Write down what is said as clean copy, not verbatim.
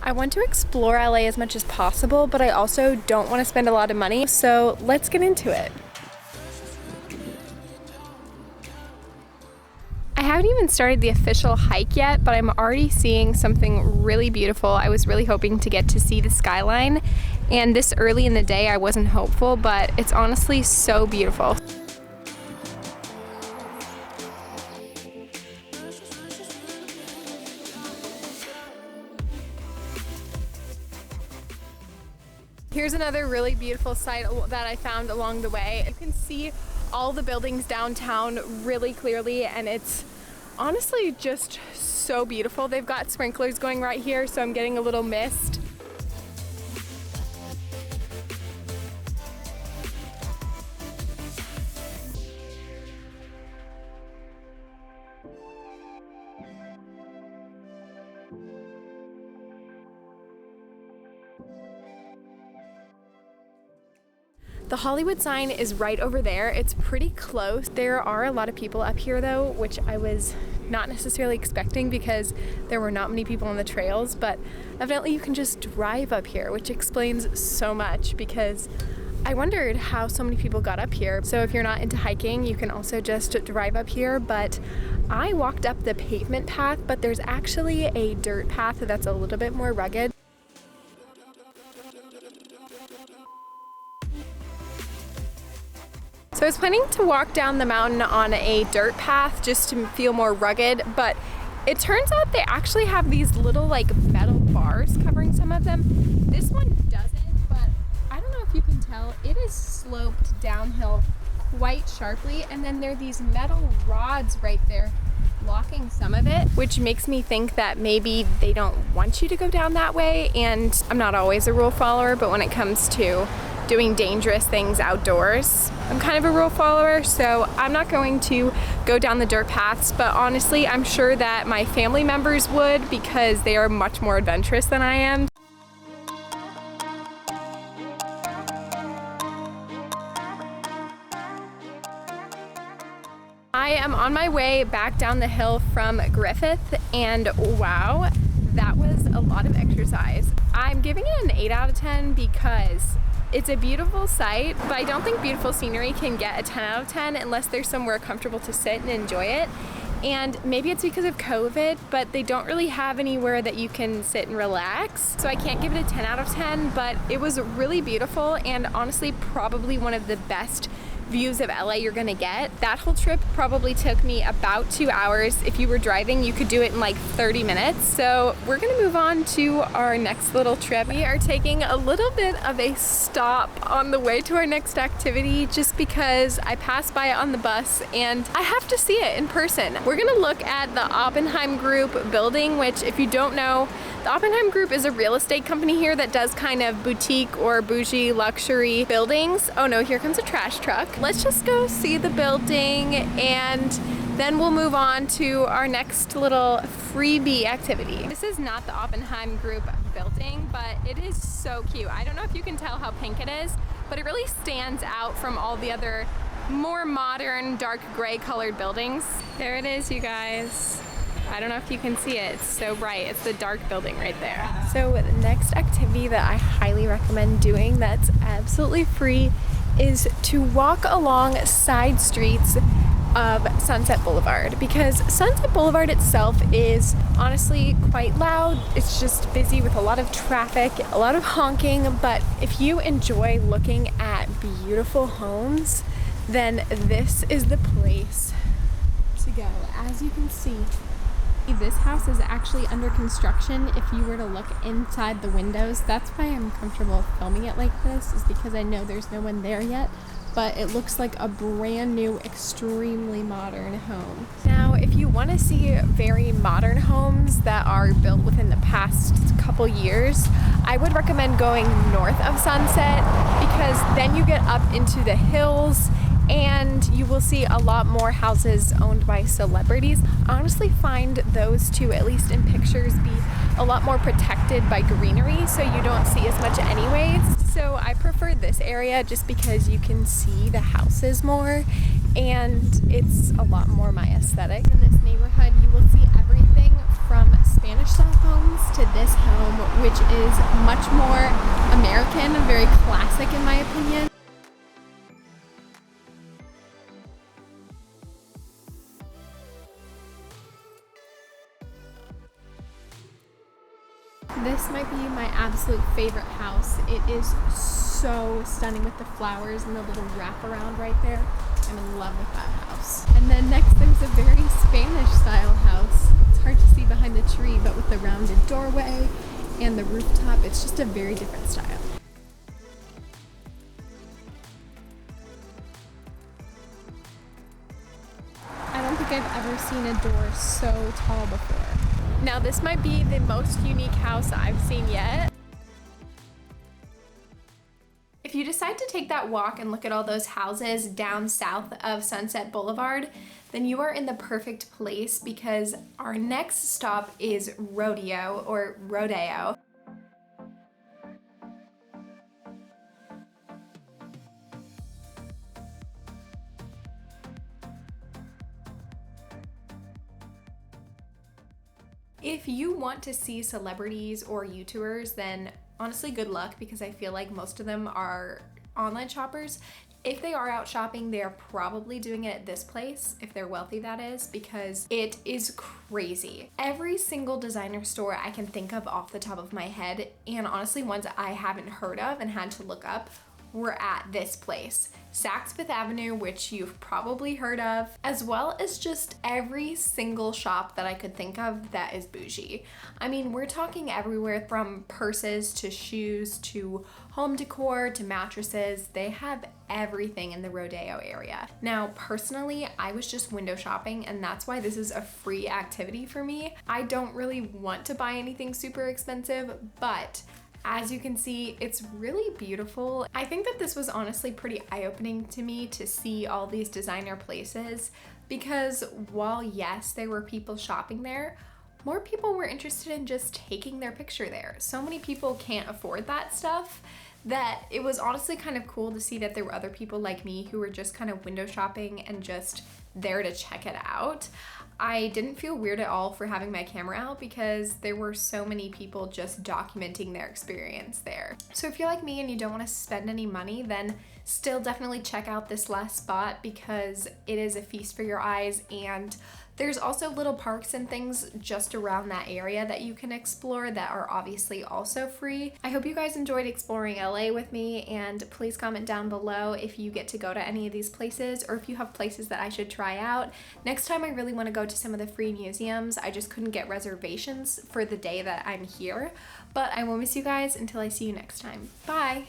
I want to explore LA as much as possible, but I also don't want to spend a lot of money, so let's get into it. I haven't even started the official hike yet, but I'm already seeing something really beautiful. I was really hoping to get to see the skyline, and this early in the day I wasn't hopeful, but it's honestly so beautiful. Here's another really beautiful site that I found along the way. You can see all the buildings downtown really clearly, and it's honestly just so beautiful. They've got sprinklers going right here, so I'm getting a little mist. The Hollywood sign is right over there. It's pretty close. There are a lot of people up here though, which I was not necessarily expecting because there were not many people on the trails, but evidently you can just drive up here, which explains so much because I wondered how so many people got up here. So if you're not into hiking, you can also just drive up here, but I walked up the pavement path, but there's actually a dirt path that's a little bit more rugged. So I was planning to walk down the mountain on a dirt path just to feel more rugged, but it turns out they actually have these little like metal bars covering some of them. This one doesn't, but I don't know if you can tell, it is sloped downhill quite sharply, and then there are these metal rods right there blocking some of it, which makes me think that maybe they don't want you to go down that way. And I'm not always a rule follower, but when it comes to doing dangerous things outdoors, I'm kind of a rule follower, so I'm not going to go down the dirt paths, but honestly, I'm sure that my family members would because they are much more adventurous than I am. I am on my way back down the hill from Griffith, and wow, that was a lot of exercise. I'm giving it an 8 out of 10 because it's a beautiful sight, but I don't think beautiful scenery can get a 10 out of 10 unless there's somewhere comfortable to sit and enjoy it. And maybe it's because of COVID, but they don't really have anywhere that you can sit and relax. So I can't give it a 10 out of 10, but it was really beautiful and honestly probably one of the best views of LA you're gonna get. That whole trip probably took me about 2 hours. If you were driving, you could do it in like 30 minutes. So we're gonna move on to our next little trip. We are taking a little bit of a stop on the way to our next activity just because I passed by it on the bus and I have to see it in person. We're gonna look at the Oppenheim Group building, which if you don't know, the Oppenheim Group is a real estate company here that does kind of boutique or bougie luxury buildings. Oh no, here comes a trash truck. Let's just go see the building and then we'll move on to our next little freebie activity. This is not the Oppenheim Group building, but it is so cute. I don't know if you can tell how pink it is, but it really stands out from all the other more modern, dark gray colored buildings. There it is, you guys. I don't know if you can see it, it's so bright. It's the dark building right there. So the next activity that I highly recommend doing that's absolutely free is to walk along side streets of Sunset Boulevard, because Sunset Boulevard itself is honestly quite loud. It's just busy with a lot of traffic, a lot of honking, but if you enjoy looking at beautiful homes, then this is the place to go. As you can see, this house is actually under construction. If you were to look inside the windows, that's why I'm comfortable filming it like this, is because I know there's no one there yet, but it looks like a brand new, extremely modern home. Now, if you want to see very modern homes that are built within the past couple years, I would recommend going north of Sunset, because then you get up into the hills and you will see a lot more houses owned by celebrities. I honestly find those two, at least in pictures, be a lot more protected by greenery, so you don't see as much anyways. So I prefer this area just because you can see the houses more and it's a lot more my aesthetic. In this neighborhood, you will see everything from Spanish style homes to this home, which is much more American, very classic in my opinion. This might be my absolute favorite house. It is so stunning with the flowers and the little wraparound right there. I'm in love with that house. And then next there's a very Spanish style house. It's hard to see behind the tree, but with the rounded doorway and the rooftop, it's just a very different style. I don't think I've ever seen a door so tall before. Now this might be the most unique house I've seen yet. If you decide to take that walk and look at all those houses down south of Sunset Boulevard, then you are in the perfect place because our next stop is Rodeo or Rodeo. If you want to see celebrities or YouTubers, then honestly good luck because I feel like most of them are online shoppers. If they are out shopping, they're probably doing it at this place, if they're wealthy that is, because it is crazy. Every single designer store I can think of off the top of my head, and honestly ones I haven't heard of and had to look up, were at this place. Saks Fifth Avenue, which you've probably heard of, as well as just every single shop that I could think of that is bougie. I mean, we're talking everywhere from purses to shoes to home decor to mattresses. They have everything in the Rodeo area. Now, personally, I was just window shopping, and that's why this is a free activity for me. I don't really want to buy anything super expensive, but as you can see, it's really beautiful. I think that this was honestly pretty eye-opening to me to see all these designer places because while yes, there were people shopping there, more people were interested in just taking their picture there. So many people can't afford that stuff that it was honestly kind of cool to see that there were other people like me who were just kind of window shopping and just there to check it out. I didn't feel weird at all for having my camera out because there were so many people just documenting their experience there. So if you're like me and you don't want to spend any money, then still definitely check out this last spot because it is a feast for your eyes, and there's also little parks and things just around that area that you can explore that are obviously also free. I hope you guys enjoyed exploring LA with me, and please comment down below if you get to go to any of these places or if you have places that I should try out. Next time I really want to go to some of the free museums. I just couldn't get reservations for the day that I'm here, but I will miss you guys until I see you next time. Bye!